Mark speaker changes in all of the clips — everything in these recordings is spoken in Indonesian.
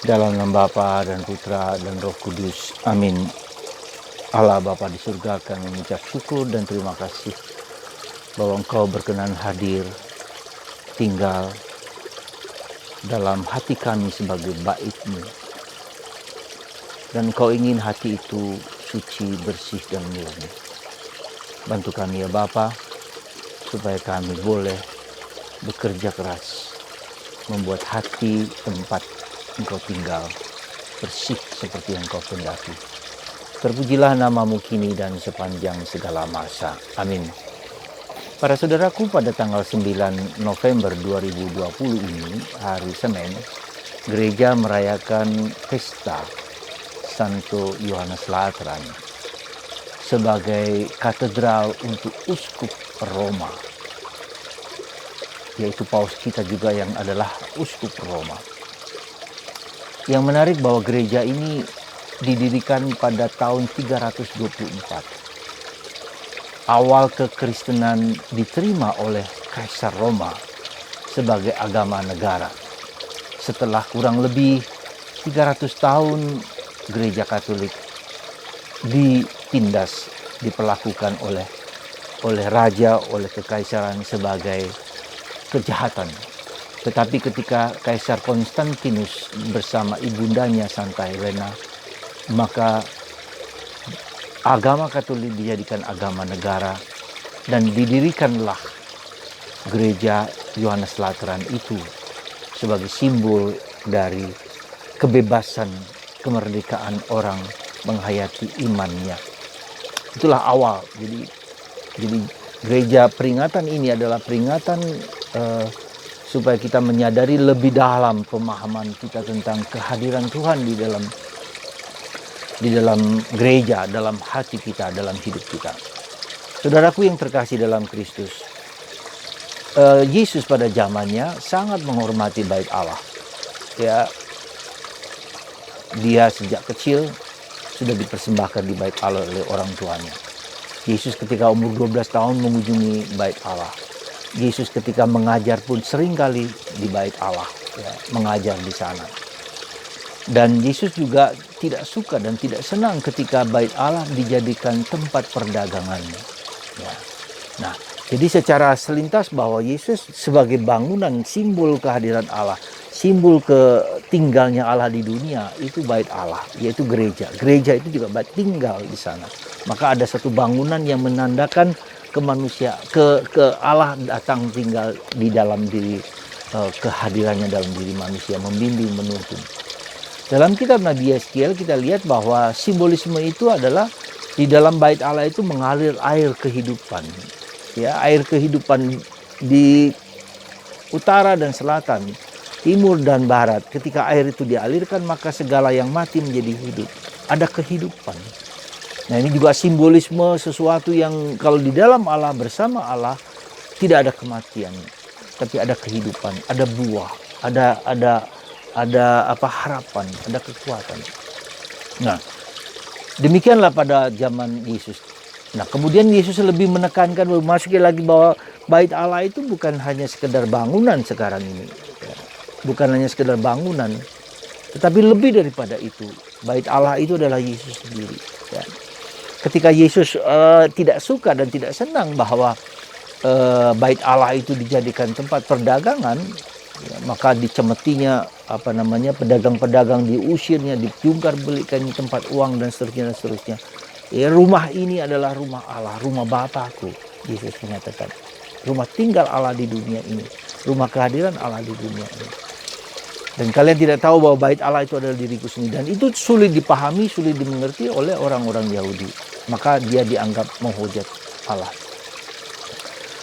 Speaker 1: Dalam nama Bapa dan Putra dan Roh Kudus. Amin. Allah Bapa di surga, kami mengucap syukur dan terima kasih bahwa Engkau berkenan hadir, tinggal dalam hati kami sebagai bait-Mu. Dan Engkau ingin hati itu suci, bersih, dan murni. Bantu kami ya Bapa, supaya kami boleh bekerja keras, membuat hati tempat Engkau tinggal bersih seperti yang Engkau kehendaki. Terpujilah nama-Mu kini dan sepanjang segala masa. Amin. Para saudaraku, pada tanggal 9 November 2020 ini, hari Senin, gereja merayakan pesta Santo Yohanes Lateran sebagai katedral untuk uskup Roma, yaitu paus kita juga yang adalah uskup Roma. Yang menarik bahwa gereja ini didirikan pada tahun 324. Awal kekristenan diterima oleh Kaisar Roma sebagai agama negara. Setelah kurang lebih 300 tahun, gereja Katolik ditindas, diperlakukan oleh raja, oleh kekaisaran sebagai kejahatan. Tetapi ketika Kaisar Konstantinus bersama ibundanya Santa Helena, maka agama Katolik dijadikan agama negara dan didirikanlah gereja Yohanes Lateran itu sebagai simbol dari kebebasan, kemerdekaan orang menghayati imannya. Itulah awal. Jadi gereja peringatan ini adalah peringatan supaya kita menyadari lebih dalam pemahaman kita tentang kehadiran Tuhan di dalam gereja, dalam hati kita, dalam hidup kita. Saudaraku yang terkasih dalam Kristus, Yesus pada zamannya sangat menghormati bait Allah. Ya, dia sejak kecil sudah dipersembahkan di bait Allah oleh orang tuanya. Yesus ketika umur 12 tahun mengunjungi bait Allah. Yesus ketika mengajar pun seringkali di bait Allah, ya, mengajar di sana. Dan Yesus juga tidak suka dan tidak senang ketika bait Allah dijadikan tempat perdagangan. Ya. Nah, jadi secara selintas bahwa Yesus sebagai bangunan simbol kehadiran Allah, simbol ketinggalnya Allah di dunia, itu bait Allah, yaitu gereja. Gereja itu juga bait tinggal di sana. Maka ada satu bangunan yang menandakan ke manusia, ke Allah datang tinggal di dalam diri, kehadirannya dalam diri manusia, membimbing, menuntun. Dalam kitab Nabi Yeskiel kita lihat bahwa simbolisme itu adalah di dalam bait Allah itu mengalir air kehidupan. Ya, air kehidupan di utara dan selatan, timur dan barat. Ketika air itu dialirkan, maka segala yang mati menjadi hidup. Ada kehidupan. Nah, ini juga simbolisme sesuatu yang kalau di dalam Allah, bersama Allah, tidak ada kematian, tapi ada kehidupan, ada buah, ada harapan, ada kekuatan. Nah, demikianlah pada zaman Yesus. Nah, kemudian Yesus lebih menekankan sekali lagi bahwa bait Allah itu bukan hanya sekedar bangunan sekarang ini, ya. Bukan hanya sekedar bangunan, tetapi lebih daripada itu. Bait Allah itu adalah Yesus sendiri, ya. Ketika Yesus tidak suka dan tidak senang bahwa bait Allah itu dijadikan tempat perdagangan, ya, maka dicemetinya pedagang-pedagang, diusirnya, dijungkar belikan tempat uang dan seterusnya. Ya, rumah ini adalah rumah Allah, rumah Bapakku, Yesus menyatakan. Rumah tinggal Allah di dunia ini, rumah kehadiran Allah di dunia ini. Dan kalian tidak tahu bahwa bait Allah itu adalah diriku sendiri. Dan itu sulit dipahami, sulit dimengerti oleh orang-orang Yahudi. Maka dia dianggap menghujat Allah.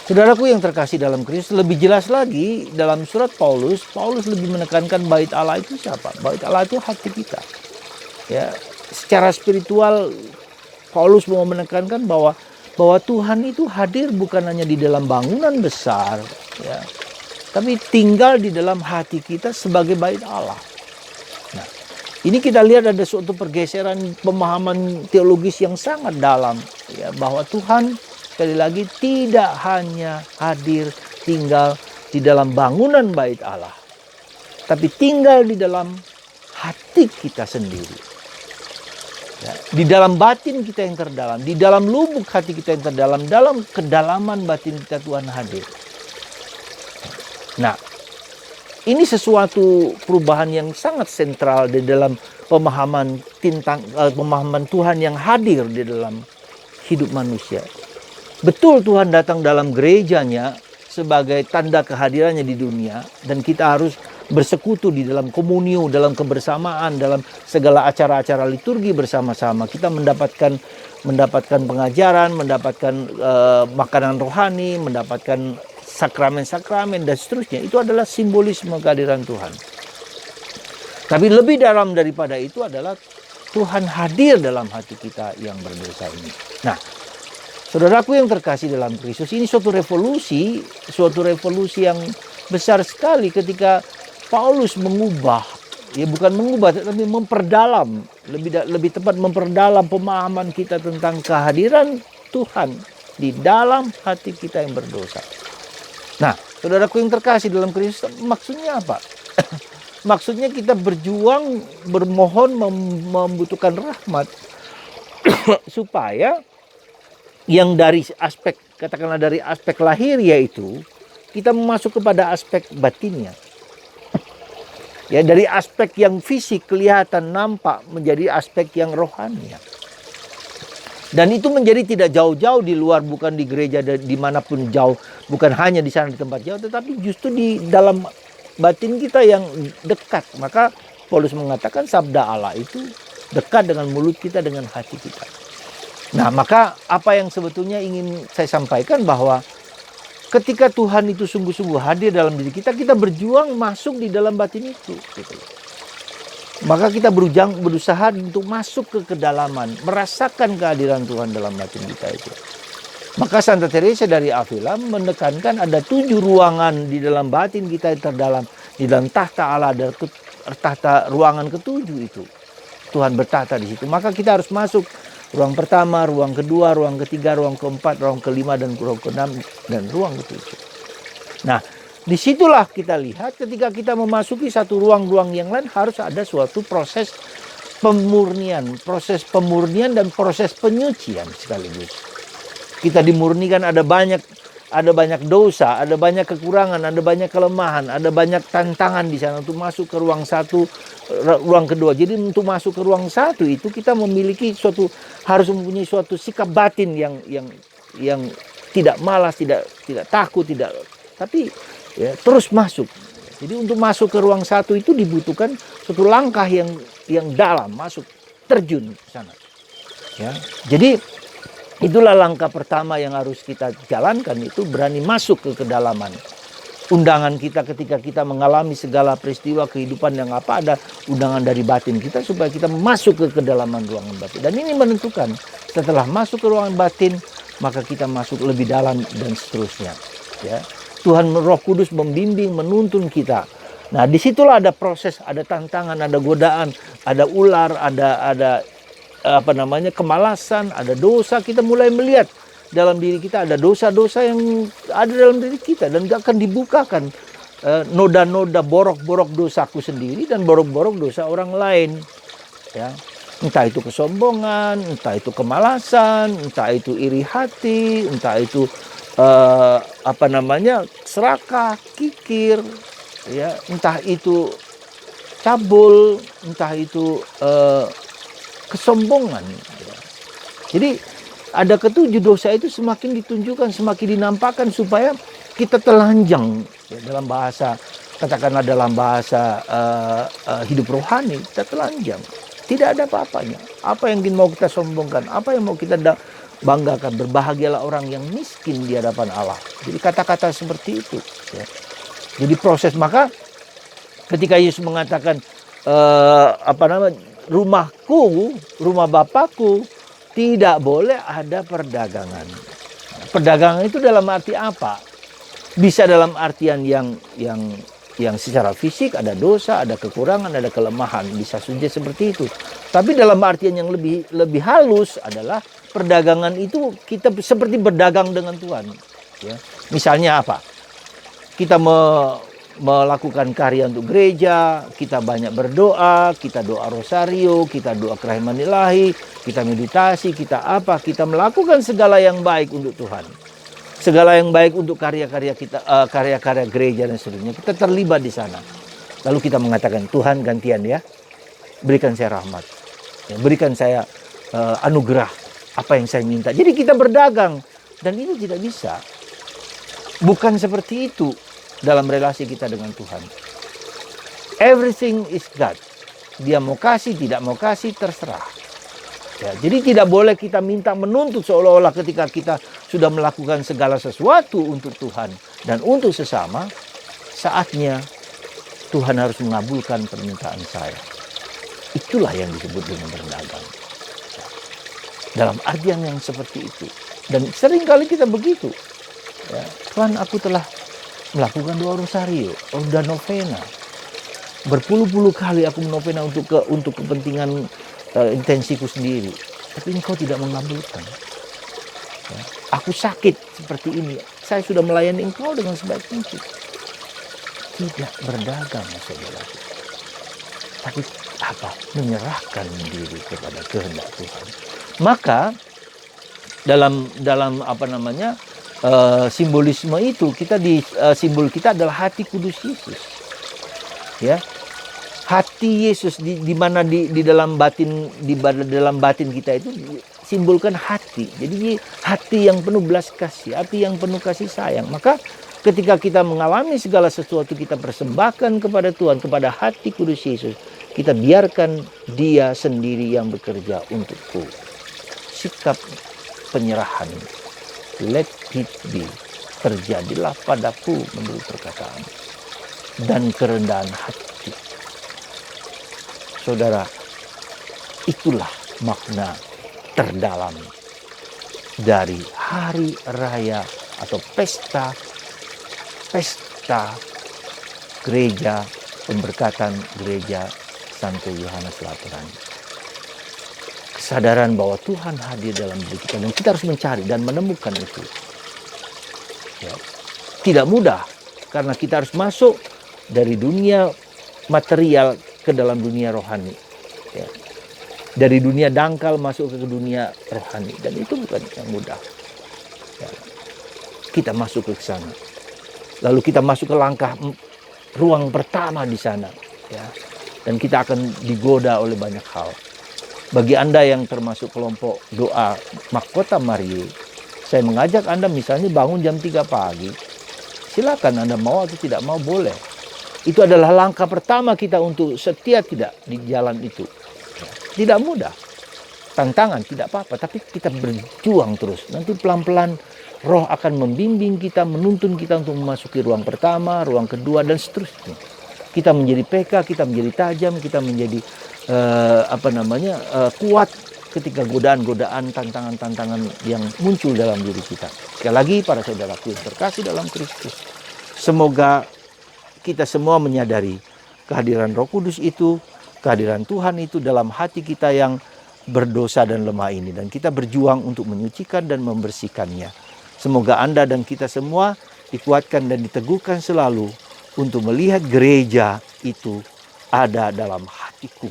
Speaker 1: Saudaraku yang terkasih dalam Kristus, lebih jelas lagi dalam surat Paulus lebih menekankan bait Allah itu siapa? Bait Allah itu hati kita. Ya, secara spiritual Paulus mau menekankan bahwa Tuhan itu hadir bukan hanya di dalam bangunan besar, ya, tapi tinggal di dalam hati kita sebagai bait Allah. Nah, ini kita lihat ada suatu pergeseran pemahaman teologis yang sangat dalam, ya, bahwa Tuhan sekali lagi tidak hanya hadir tinggal di dalam bangunan bait Allah, tapi tinggal di dalam hati kita sendiri. Ya, di dalam batin kita yang terdalam, di dalam lubuk hati kita yang terdalam, dalam kedalaman batin kita Tuhan hadir. Nah, ini sesuatu perubahan yang sangat sentral di dalam pemahaman pemahaman Tuhan yang hadir di dalam hidup manusia. Betul Tuhan datang dalam gerejanya sebagai tanda kehadirannya di dunia, dan kita harus bersekutu di dalam komunio, dalam kebersamaan, dalam segala acara-acara liturgi bersama-sama. Kita mendapatkan pengajaran, mendapatkan makanan rohani, mendapatkan sakramen-sakramen dan seterusnya. Itu adalah simbolisme kehadiran Tuhan. Tapi lebih dalam daripada itu adalah Tuhan hadir dalam hati kita yang berdosa ini. Nah, saudaraku yang terkasih dalam Kristus, ini suatu revolusi yang besar sekali ketika Paulus mengubah, ya bukan mengubah, tapi memperdalam, lebih tepat memperdalam pemahaman kita tentang kehadiran Tuhan di dalam hati kita yang berdosa. Nah, saudaraku yang terkasih dalam Kristus, maksudnya apa? Maksudnya kita berjuang, bermohon, membutuhkan rahmat supaya yang dari aspek, katakanlah dari aspek lahir, yaitu kita masuk kepada aspek batinnya. Ya, dari aspek yang fisik kelihatan nampak menjadi aspek yang rohani. Dan itu menjadi tidak jauh-jauh di luar, bukan di gereja dimanapun jauh, bukan hanya di sana di tempat jauh, tetapi justru di dalam batin kita yang dekat. Maka Paulus mengatakan sabda Allah itu dekat dengan mulut kita, dengan hati kita. Nah, maka apa yang sebetulnya ingin saya sampaikan bahwa ketika Tuhan itu sungguh-sungguh hadir dalam diri kita, kita berjuang masuk di dalam batin itu. Gitu. Maka kita berusaha untuk masuk ke kedalaman, merasakan kehadiran Tuhan dalam batin kita itu. Maka Santa Teresa dari Avila menekankan ada 7 ruangan di dalam batin kita yang terdalam. Di dalam tahta Allah, ada tahta ruangan ke-7 itu. Tuhan bertahta di situ. Maka kita harus masuk ruang pertama, ruang kedua, ruang ketiga, ruang keempat, ruang kelima, dan ruang keenam, dan ruang ketujuh. Nah, disitulah kita lihat ketika kita memasuki satu ruang-ruang yang lain harus ada suatu proses pemurnian dan proses penyucian sekaligus. Kita dimurnikan, ada banyak dosa, ada banyak kekurangan, ada banyak kelemahan, ada banyak tantangan di sana untuk masuk ke ruang satu, ruang kedua. Jadi untuk masuk ke ruang satu itu kita harus mempunyai suatu sikap batin yang tidak malas, tidak takut, tapi ya, terus masuk. Jadi untuk masuk ke ruang satu itu dibutuhkan suatu langkah yang dalam, masuk, terjun ke sana. Ya, jadi itulah langkah pertama yang harus kita jalankan, itu berani masuk ke kedalaman. Undangan kita ketika kita mengalami segala peristiwa kehidupan yang ada undangan dari batin kita supaya kita masuk ke kedalaman ruangan batin. Dan ini menentukan setelah masuk ke ruangan batin, maka kita masuk lebih dalam dan seterusnya. Ya. Tuhan Roh Kudus membimbing, menuntun kita. Nah, disitulah ada proses, ada tantangan, ada godaan, ada ular, ada kemalasan, ada dosa. Kita mulai melihat dalam diri kita ada dosa-dosa yang ada dalam diri kita, dan akan dibukakan noda-noda borok-borok dosaku sendiri dan borok-borok dosa orang lain. Ya, entah itu kesombongan, entah itu kemalasan, entah itu iri hati, entah itu serakah, kikir, ya, entah itu cabul, entah itu kesombongan. Jadi ada ke-7 dosa itu semakin ditunjukkan, semakin dinampakkan supaya kita telanjang, ya, dalam bahasa, katakanlah dalam bahasa hidup rohani, kita telanjang. Tidak ada apa-apanya. Apa yang mau kita sombongkan, apa yang mau kita banggakan. Berbahagialah orang yang miskin di hadapan Allah. Jadi kata-kata seperti itu. Ya. Jadi proses, maka ketika Yesus mengatakan rumahku, rumah Bapakku tidak boleh ada perdagangan. Perdagangan itu dalam arti apa? Bisa dalam artian yang secara fisik, ada dosa, ada kekurangan, ada kelemahan, bisa saja seperti itu. Tapi dalam artian yang lebih halus adalah perdagangan itu kita seperti berdagang dengan Tuhan. Ya. Misalnya apa? Kita melakukan karya untuk gereja, kita banyak berdoa, kita doa rosario, kita doa kerahiman ilahi, kita meditasi, kita melakukan segala yang baik untuk Tuhan. Segala yang baik untuk karya-karya kita, karya-karya gereja dan seterusnya. Kita terlibat di sana. Lalu kita mengatakan, Tuhan gantian ya, berikan saya rahmat, ya, berikan saya anugerah apa yang saya minta. Jadi kita berdagang, dan itu tidak bisa. Bukan seperti itu dalam relasi kita dengan Tuhan. Everything is God. Dia mau kasih, tidak mau kasih, terserah. Ya, jadi tidak boleh kita minta menuntut seolah-olah ketika kita sudah melakukan segala sesuatu untuk Tuhan dan untuk sesama, saatnya Tuhan harus mengabulkan permintaan saya. Itulah yang disebut dengan berdagang. Dalam artian yang seperti itu. Dan seringkali kita begitu. Ya, Tuhan, aku telah melakukan doa rosario, udah novena. Berpuluh-puluh kali aku novena untuk kepentingan intensiku sendiri. Tapi Engkau tidak mengabulkan. Ya, aku sakit seperti ini. Saya sudah melayani Engkau dengan sebaik mungkin. Tidak berdagang, saudara. Tapi apa? Menyerahkan diri kepada kehendak Tuhan. Maka dalam apa namanya simbolisme itu simbol kita adalah hati kudus Yesus. Ya, hati Yesus di mana di dalam batin kita itu simbolkan hati. Jadi hati yang penuh belas kasih, hati yang penuh kasih sayang. Maka ketika kita mengalami segala sesuatu, kita persembahkan kepada Tuhan, kepada hati kudus Yesus. Kita biarkan Dia sendiri yang bekerja untukku. Sikap penyerahan. Let it be. Terjadilah padaku menurut perkataan. Dan kerendahan hati. Saudara, itulah makna terdalam dari hari raya atau pesta gereja, pemberkatan gereja Santo Yohanes Lateran. Kesadaran bahwa Tuhan hadir dalam diri kita dan kita harus mencari dan menemukan itu. Ya. Tidak mudah karena kita harus masuk dari dunia material ke dalam dunia rohani. Ya. Dari dunia dangkal masuk ke dunia rohani, dan itu bukan yang mudah. Ya. Kita masuk ke sana. Lalu kita masuk ke langkah ruang pertama di sana. Ya. Dan kita akan digoda oleh banyak hal. Bagi Anda yang termasuk kelompok doa Mahkota Maria, saya mengajak Anda misalnya bangun jam 3 pagi. Silakan Anda mau atau tidak mau, boleh. Itu adalah langkah pertama kita untuk setia tidak di jalan itu. Tidak mudah. Tantangan tidak apa-apa, tapi kita berjuang terus. Nanti pelan-pelan Roh akan membimbing kita, menuntun kita untuk memasuki ruang pertama, ruang kedua, dan seterusnya. Kita menjadi PK, kita menjadi tajam, kita menjadi kuat ketika godaan-godaan, tantangan-tantangan yang muncul dalam diri kita. Sekali lagi, para saudaraku yang terkasih dalam Kristus, semoga kita semua menyadari kehadiran Roh Kudus itu, kehadiran Tuhan itu dalam hati kita yang berdosa dan lemah ini, dan kita berjuang untuk menyucikan dan membersihkannya. Semoga Anda dan kita semua dikuatkan dan diteguhkan selalu untuk melihat gereja itu ada dalam hatiku,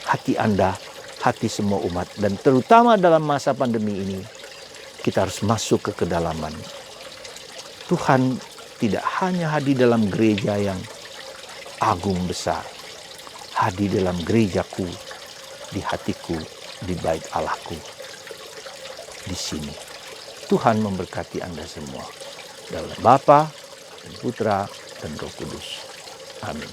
Speaker 1: hati Anda, hati semua umat. Dan terutama dalam masa pandemi ini, kita harus masuk ke kedalaman. Tuhan tidak hanya hadir dalam gereja yang agung besar, hadir dalam gerejaku, di hatiku, di bait Allahku, di sini. Tuhan memberkati Anda semua. Dalam Bapa dan Putra dan Roh Kudus. Amin.